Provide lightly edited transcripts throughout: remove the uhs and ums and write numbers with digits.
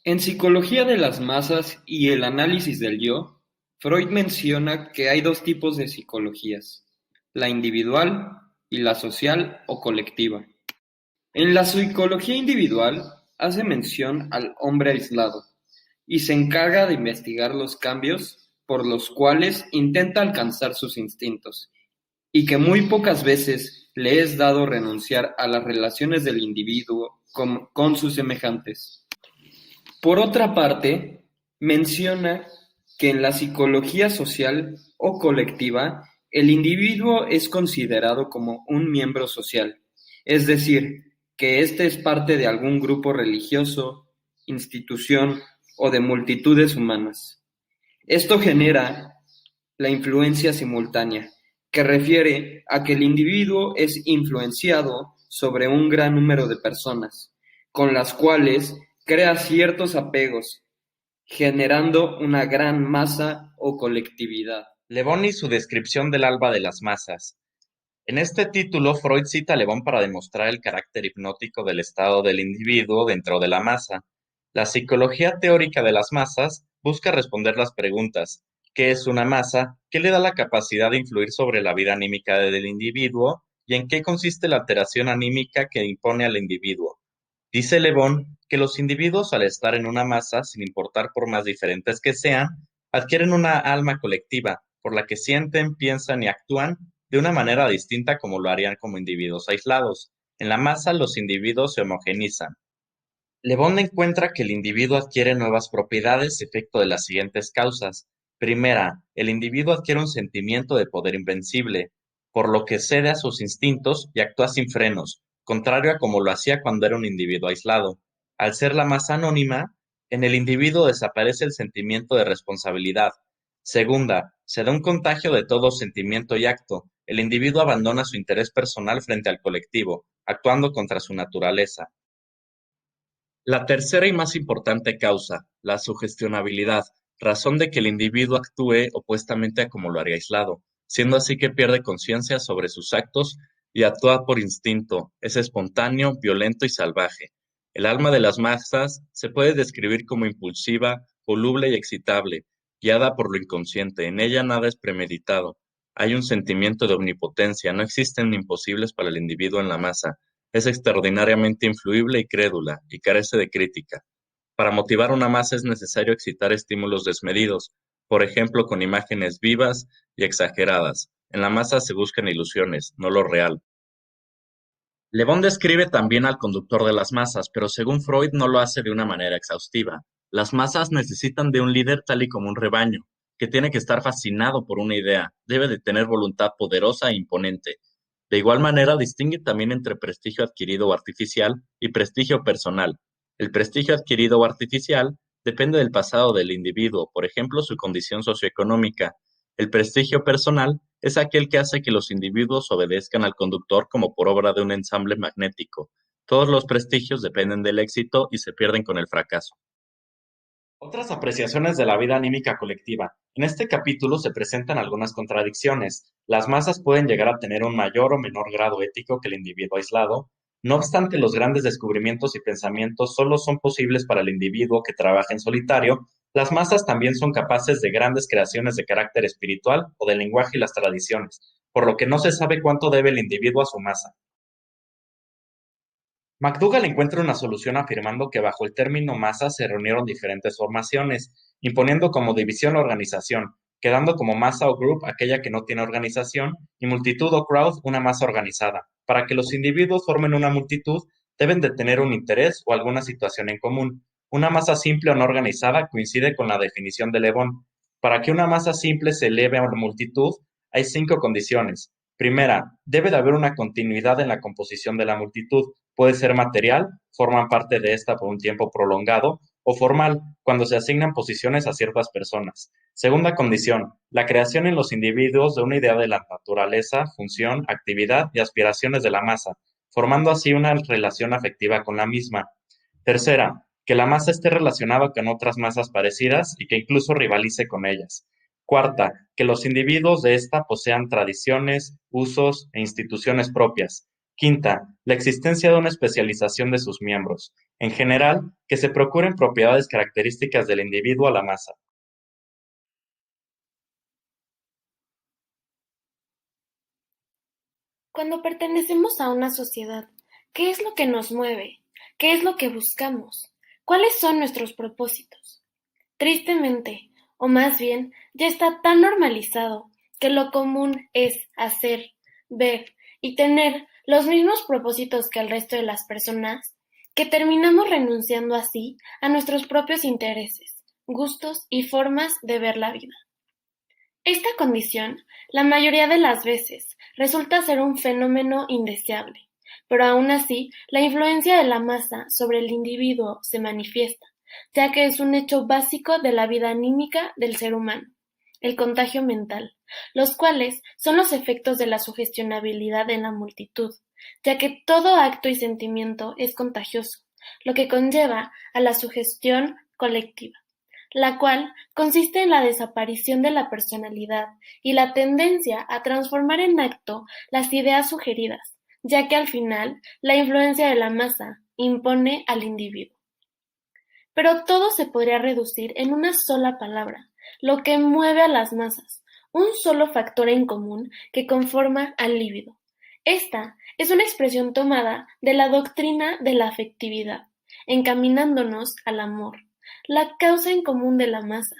En Psicología de las masas y el análisis del yo, Freud menciona que hay dos tipos de psicologías: la individual y la social o colectiva. En la psicología individual hace mención al hombre aislado y se encarga de investigar los cambios por los cuales intenta alcanzar sus instintos, y que muy pocas veces le es dado renunciar a las relaciones del individuo con sus semejantes. Por otra parte, menciona que en la psicología social o colectiva, el individuo es considerado como un miembro social, es decir, que éste es parte de algún grupo religioso, institución o de multitudes humanas. Esto genera la influencia simultánea, que refiere a que el individuo es influenciado sobre un gran número de personas, con las cuales crea ciertos apegos, generando una gran masa o colectividad. Le Bon y su descripción del alba de las masas. En este título, Freud cita a Le Bon para demostrar el carácter hipnótico del estado del individuo dentro de la masa. La psicología teórica de las masas busca responder las preguntas: ¿qué es una masa? ¿Qué le da la capacidad de influir sobre la vida anímica del individuo? ¿Y en qué consiste la alteración anímica que impone al individuo? Dice Le Bon que los individuos, al estar en una masa, sin importar por más diferentes que sean, adquieren una alma colectiva, por la que sienten, piensan y actúan de una manera distinta como lo harían como individuos aislados. En la masa, los individuos se homogenizan. Le Bon encuentra que el individuo adquiere nuevas propiedades efecto de las siguientes causas. Primera, el individuo adquiere un sentimiento de poder invencible, por lo que cede a sus instintos y actúa sin frenos, contrario a como lo hacía cuando era un individuo aislado. Al ser la masa anónima, en el individuo desaparece el sentimiento de responsabilidad. Segunda, se da un contagio de todo sentimiento y acto. El individuo abandona su interés personal frente al colectivo, actuando contra su naturaleza. La tercera y más importante causa, la sugestionabilidad, razón de que el individuo actúe opuestamente a como lo haría aislado, siendo así que pierde conciencia sobre sus actos y actúa por instinto, es espontáneo, violento y salvaje. El alma de las masas se puede describir como impulsiva, voluble y excitable, guiada por lo inconsciente. En ella nada es premeditado. Hay un sentimiento de omnipotencia, no existen imposibles para el individuo en la masa. Es extraordinariamente influible y crédula, y carece de crítica. Para motivar una masa es necesario excitar estímulos desmedidos, por ejemplo con imágenes vivas y exageradas. En la masa se buscan ilusiones, no lo real. Le Bon describe también al conductor de las masas, pero según Freud no lo hace de una manera exhaustiva. Las masas necesitan de un líder tal y como un rebaño, que tiene que estar fascinado por una idea, debe de tener voluntad poderosa e imponente. De igual manera, distingue también entre prestigio adquirido o artificial y prestigio personal. El prestigio adquirido o artificial depende del pasado del individuo, por ejemplo, su condición socioeconómica. El prestigio personal es aquel que hace que los individuos obedezcan al conductor como por obra de un ensamble magnético. Todos los prestigios dependen del éxito y se pierden con el fracaso. Otras apreciaciones de la vida anímica colectiva. En este capítulo se presentan algunas contradicciones. Las masas pueden llegar a tener un mayor o menor grado ético que el individuo aislado. No obstante, los grandes descubrimientos y pensamientos solo son posibles para el individuo que trabaja en solitario. Las masas también son capaces de grandes creaciones de carácter espiritual o del lenguaje y las tradiciones, por lo que no se sabe cuánto debe el individuo a su masa. McDougall encuentra una solución afirmando que bajo el término masa se reunieron diferentes formaciones, imponiendo como división la organización, quedando como masa o group aquella que no tiene organización y multitud o crowd una masa organizada. Para que los individuos formen una multitud, deben de tener un interés o alguna situación en común. Una masa simple o no organizada coincide con la definición de Le Bon. Para que una masa simple se eleve a una multitud, hay 5 condiciones. Primera, debe de haber una continuidad en la composición de la multitud. Puede ser material, forman parte de esta por un tiempo prolongado, o formal, cuando se asignan posiciones a ciertas personas. Segunda condición, la creación en los individuos de una idea de la naturaleza, función, actividad y aspiraciones de la masa, formando así una relación afectiva con la misma. Tercera, que la masa esté relacionada con otras masas parecidas y que incluso rivalice con ellas. Cuarta, que los individuos de esta posean tradiciones, usos e instituciones propias. Quinta, la existencia de una especialización de sus miembros. En general, que se procuren propiedades características del individuo a la masa. Cuando pertenecemos a una sociedad, ¿qué es lo que nos mueve? ¿Qué es lo que buscamos? ¿Cuáles son nuestros propósitos? Tristemente, o más bien, ya está tan normalizado que lo común es hacer, ver y tener los mismos propósitos que el resto de las personas, que terminamos renunciando así a nuestros propios intereses, gustos y formas de ver la vida. Esta condición, la mayoría de las veces, resulta ser un fenómeno indeseable, pero aún así, la influencia de la masa sobre el individuo se manifiesta, ya que es un hecho básico de la vida anímica del ser humano, el contagio mental, los cuales son los efectos de la sugestionabilidad en la multitud, ya que todo acto y sentimiento es contagioso, lo que conlleva a la sugestión colectiva, la cual consiste en la desaparición de la personalidad y la tendencia a transformar en acto las ideas sugeridas, ya que al final la influencia de la masa impone al individuo. Pero todo se podría reducir en una sola palabra, lo que mueve a las masas, un solo factor en común que conforma al líbido. Esta es una expresión tomada de la doctrina de la afectividad, encaminándonos al amor, la causa en común de la masa,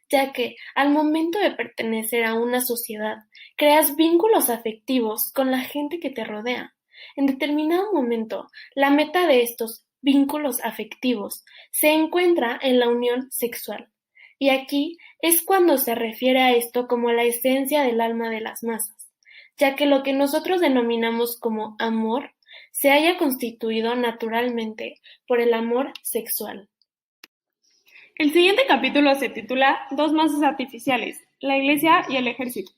ya que al momento de pertenecer a una sociedad, creas vínculos afectivos con la gente que te rodea. En determinado momento, la meta de estos vínculos afectivos se encuentra en la unión sexual, y aquí es cuando se refiere a esto como la esencia del alma de las masas, ya que lo que nosotros denominamos como amor se haya constituido naturalmente por el amor sexual. El siguiente capítulo se titula Dos masas artificiales, la Iglesia y el ejército.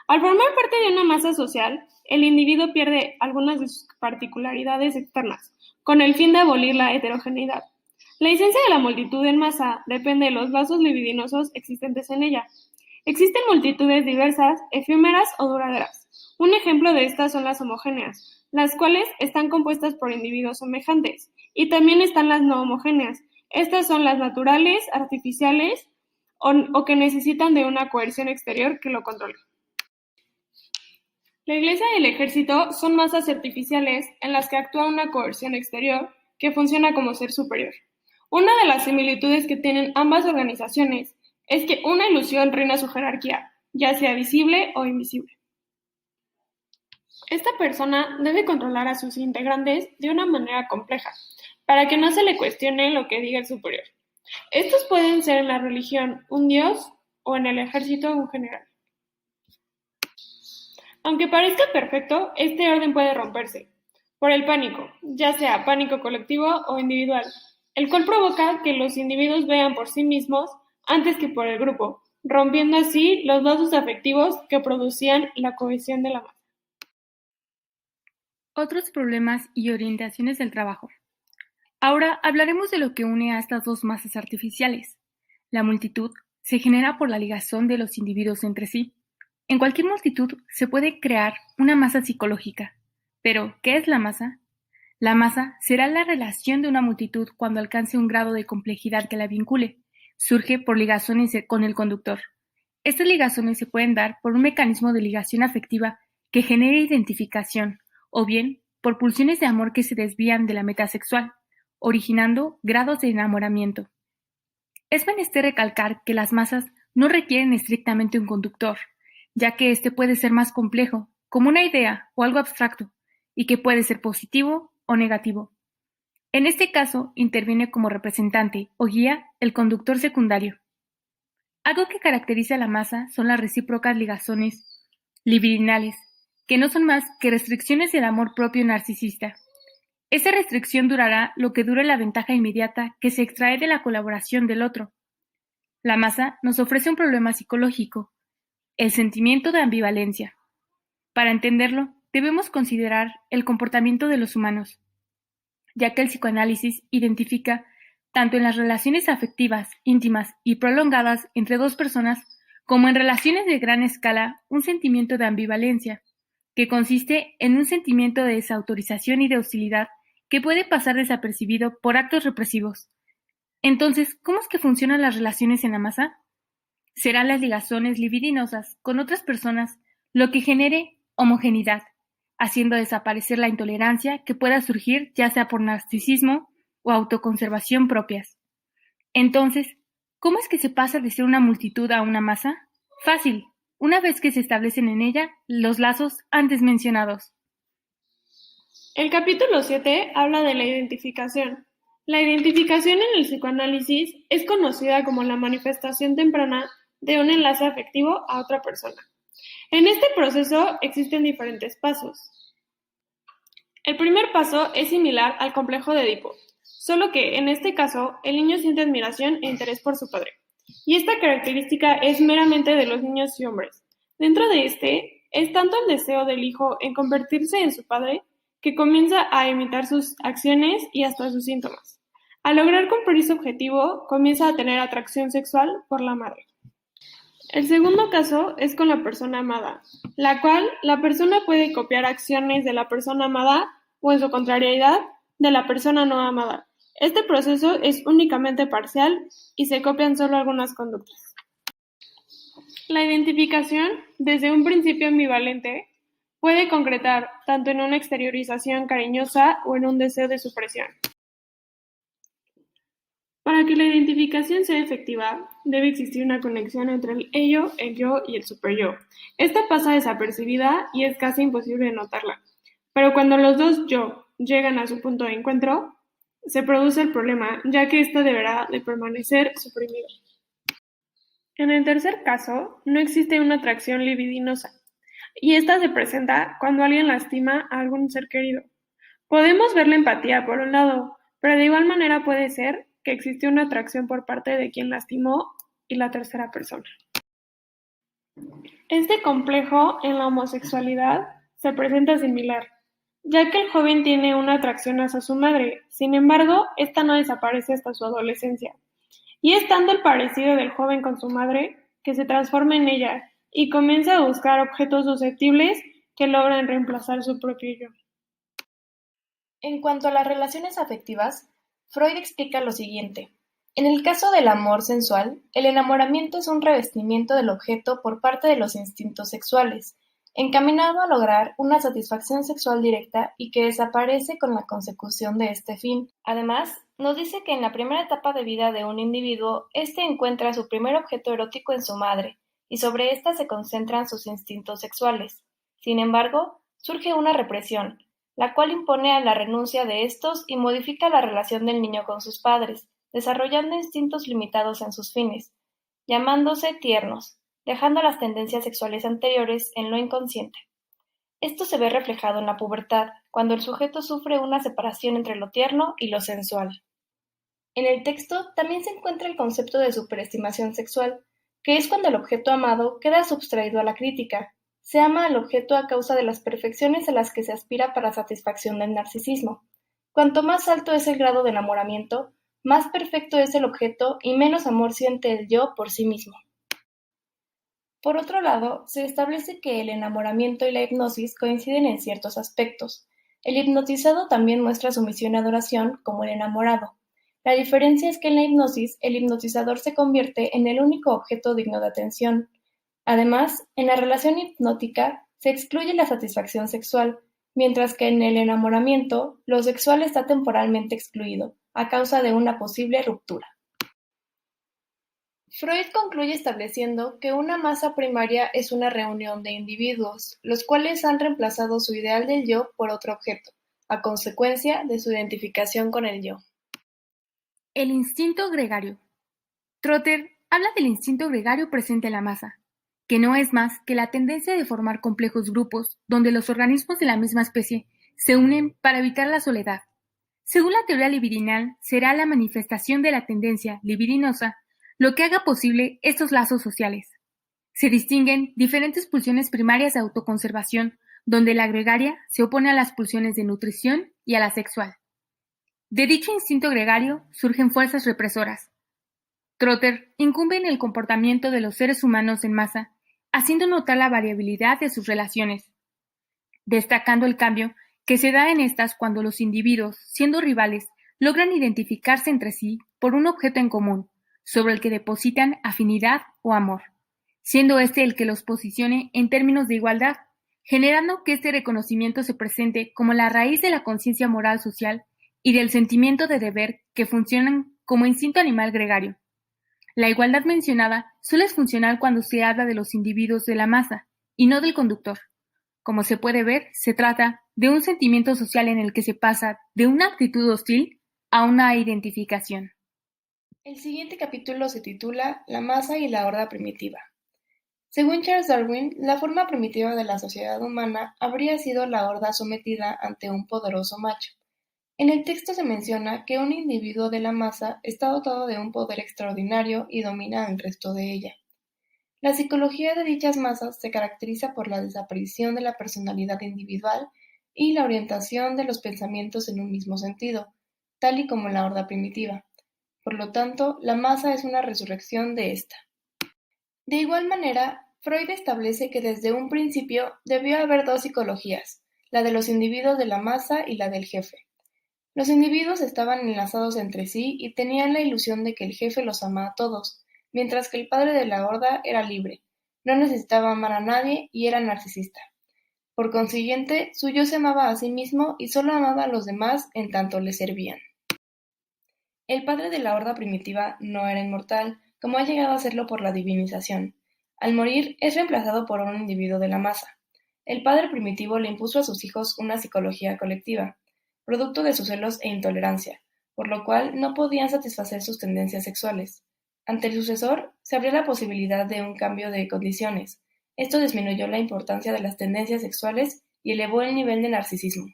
Al formar parte de una masa social, el individuo pierde algunas de sus particularidades externas, con el fin de abolir la heterogeneidad. La esencia de la multitud en masa depende de los lazos libidinosos existentes en ella. Existen multitudes diversas, efímeras o duraderas. Un ejemplo de estas son las homogéneas, las cuales están compuestas por individuos semejantes, y también están las no homogéneas. Estas son las naturales, artificiales o que necesitan de una coerción exterior que lo controle. La Iglesia y el ejército son masas artificiales en las que actúa una coerción exterior que funciona como ser superior. Una de las similitudes que tienen ambas organizaciones es que una ilusión reina su jerarquía, ya sea visible o invisible. Esta persona debe controlar a sus integrantes de una manera compleja, para que no se le cuestione lo que diga el superior. Estos pueden ser en la religión un dios o en el ejército un general. Aunque parezca perfecto, este orden puede romperse por el pánico, ya sea pánico colectivo o individual, el cual provoca que los individuos vean por sí mismos antes que por el grupo, rompiendo así los lazos afectivos que producían la cohesión de la masa. Otros problemas y orientaciones del trabajo. Ahora hablaremos de lo que une a estas dos masas artificiales. La multitud se genera por la ligazón de los individuos entre sí. En cualquier multitud se puede crear una masa psicológica. Pero, ¿qué es la masa? La masa será la relación de una multitud cuando alcance un grado de complejidad que la vincule. Surge por ligazones con el conductor. Estas ligazones se pueden dar por un mecanismo de ligación afectiva que genere identificación, o bien por pulsiones de amor que se desvían de la meta sexual, originando grados de enamoramiento. Es menester recalcar que las masas no requieren estrictamente un conductor, ya que éste puede ser más complejo, como una idea o algo abstracto, y que puede ser positivo o negativo. En este caso, interviene como representante o guía el conductor secundario. Algo que caracteriza a la masa son las recíprocas ligazones libidinales, que no son más que restricciones del amor propio narcisista. Esa restricción durará lo que dure la ventaja inmediata que se extrae de la colaboración del otro. La masa nos ofrece un problema psicológico, el sentimiento de ambivalencia. Para entenderlo, debemos considerar el comportamiento de los humanos, ya que el psicoanálisis identifica, tanto en las relaciones afectivas, íntimas y prolongadas entre dos personas, como en relaciones de gran escala, un sentimiento de ambivalencia. que consiste en un sentimiento de desautorización y de hostilidad que puede pasar desapercibido por actos represivos. Entonces, ¿cómo es que funcionan las relaciones en la masa? Serán las ligazones libidinosas con otras personas lo que genere homogeneidad, haciendo desaparecer la intolerancia que pueda surgir ya sea por narcisismo o autoconservación propias. Entonces, ¿cómo es que se pasa de ser una multitud a una masa? Fácil, una vez que se establecen en ella los lazos antes mencionados. El capítulo 7 habla de la identificación. La identificación en el psicoanálisis es conocida como la manifestación temprana de un enlace afectivo a otra persona. En este proceso existen diferentes pasos. El primer paso es similar al complejo de Edipo, solo que en este caso el niño siente admiración e interés por su padre. Y esta característica es meramente de los niños y hombres. Dentro de este, es tanto el deseo del hijo en convertirse en su padre que comienza a imitar sus acciones y hasta sus síntomas. Al lograr cumplir su objetivo, comienza a tener atracción sexual por la madre. El segundo caso es con la persona amada, la cual la persona puede copiar acciones de la persona amada o, en su contrariedad, de la persona no amada. Este proceso es únicamente parcial y se copian solo algunas conductas. La identificación, desde un principio ambivalente, puede concretar tanto en una exteriorización cariñosa o en un deseo de supresión. Para que la identificación sea efectiva, debe existir una conexión entre el ello, el yo y el superyo. Esta pasa desapercibida y es casi imposible notarla. Pero cuando los dos yo llegan a su punto de encuentro, se produce el problema, ya que ésta deberá de permanecer suprimido. En el tercer caso, no existe una atracción libidinosa, y esta se presenta cuando alguien lastima a algún ser querido. Podemos ver la empatía por un lado, pero de igual manera puede ser que existe una atracción por parte de quien lastimó y la tercera persona. Este complejo en la homosexualidad se presenta similar, ya que el joven tiene una atracción hacia su madre, sin embargo, esta no desaparece hasta su adolescencia. Y es tanto el parecido del joven con su madre que se transforma en ella y comienza a buscar objetos susceptibles que logran reemplazar su propio yo. En cuanto a las relaciones afectivas, Freud explica lo siguiente. En el caso del amor sensual, el enamoramiento es un revestimiento del objeto por parte de los instintos sexuales, encaminado a lograr una satisfacción sexual directa y que desaparece con la consecución de este fin. Además, nos dice que en la primera etapa de vida de un individuo, éste encuentra su primer objeto erótico en su madre, y sobre ésta se concentran sus instintos sexuales. Sin embargo, surge una represión, la cual impone a la renuncia de estos y modifica la relación del niño con sus padres, desarrollando instintos limitados en sus fines, llamándose tiernos, dejando las tendencias sexuales anteriores en lo inconsciente. Esto se ve reflejado en la pubertad, cuando el sujeto sufre una separación entre lo tierno y lo sensual. En el texto también se encuentra el concepto de superestimación sexual, que es cuando el objeto amado queda subtraído a la crítica. Se ama al objeto a causa de las perfecciones a las que se aspira para satisfacción del narcisismo. Cuanto más alto es el grado de enamoramiento, más perfecto es el objeto y menos amor siente el yo por sí mismo. Por otro lado, se establece que el enamoramiento y la hipnosis coinciden en ciertos aspectos. El hipnotizado también muestra sumisión y adoración como el enamorado. La diferencia es que en la hipnosis, el hipnotizador se convierte en el único objeto digno de atención. Además, en la relación hipnótica se excluye la satisfacción sexual, mientras que en el enamoramiento, lo sexual está temporalmente excluido, a causa de una posible ruptura. Freud concluye estableciendo que una masa primaria es una reunión de individuos, los cuales han reemplazado su ideal del yo por otro objeto, a consecuencia de su identificación con el yo. El instinto gregario. Trotter habla del instinto gregario presente en la masa, que no es más que la tendencia de formar complejos grupos donde los organismos de la misma especie se unen para evitar la soledad. Según la teoría libidinal, será la manifestación de la tendencia libidinosa lo que haga posible estos lazos sociales. Se distinguen diferentes pulsiones primarias de autoconservación, donde la gregaria se opone a las pulsiones de nutrición y a la sexual. De dicho instinto gregario surgen fuerzas represoras. Trotter incumbe en el comportamiento de los seres humanos en masa, haciendo notar la variabilidad de sus relaciones. destacando el cambio que se da en estas cuando los individuos, siendo rivales, logran identificarse entre sí por un objeto en común, sobre el que depositan afinidad o amor, siendo este el que los posicione en términos de igualdad, generando que este reconocimiento se presente como la raíz de la conciencia moral social y del sentimiento de deber que funcionan como instinto animal gregario. La igualdad mencionada solo es funcional cuando se habla de los individuos de la masa y no del conductor. Como se puede ver, se trata de un sentimiento social en el que se pasa de una actitud hostil a una identificación. El siguiente capítulo se titula La masa y la horda primitiva. Según Charles Darwin, la forma primitiva de la sociedad humana habría sido la horda sometida ante un poderoso macho. En el texto se menciona que un individuo de la masa está dotado de un poder extraordinario y domina al resto de ella. La psicología de dichas masas se caracteriza por la desaparición de la personalidad individual y la orientación de los pensamientos en un mismo sentido, tal y como la horda primitiva. Por lo tanto, la masa es una resurrección de esta. De igual manera, Freud establece que desde un principio debió haber dos psicologías, la de los individuos de la masa y la del jefe. Los individuos estaban enlazados entre sí y tenían la ilusión de que el jefe los amaba a todos, mientras que el padre de la horda era libre, no necesitaba amar a nadie y era narcisista. Por consiguiente, su yo se amaba a sí mismo y solo amaba a los demás en tanto le servían. El padre de la horda primitiva no era inmortal, como ha llegado a serlo por la divinización. Al morir, es reemplazado por un individuo de la masa. El padre primitivo le impuso a sus hijos una psicología colectiva, producto de sus celos e intolerancia, por lo cual no podían satisfacer sus tendencias sexuales. Ante el sucesor, se abrió la posibilidad de un cambio de condiciones. Esto disminuyó la importancia de las tendencias sexuales y elevó el nivel de narcisismo.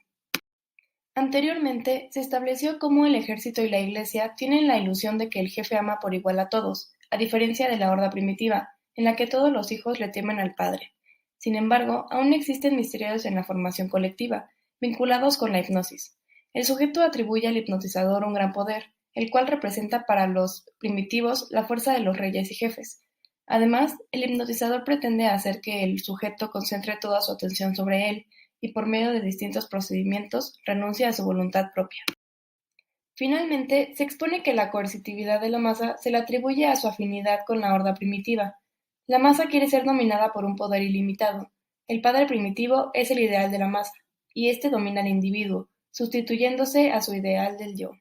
Anteriormente, se estableció cómo el ejército y la iglesia tienen la ilusión de que el jefe ama por igual a todos, a diferencia de la horda primitiva, en la que todos los hijos le temen al padre. Sin embargo, aún existen misterios en la formación colectiva, vinculados con la hipnosis. El sujeto atribuye al hipnotizador un gran poder, el cual representa para los primitivos la fuerza de los reyes y jefes. Además, el hipnotizador pretende hacer que el sujeto concentre toda su atención sobre él y por medio de distintos procedimientos renuncie a su voluntad propia. Finalmente, se expone que la coercitividad de la masa se le atribuye a su afinidad con la horda primitiva. La masa quiere ser dominada por un poder ilimitado. El padre primitivo es el ideal de la masa, y éste domina al individuo, sustituyéndose a su ideal del yo.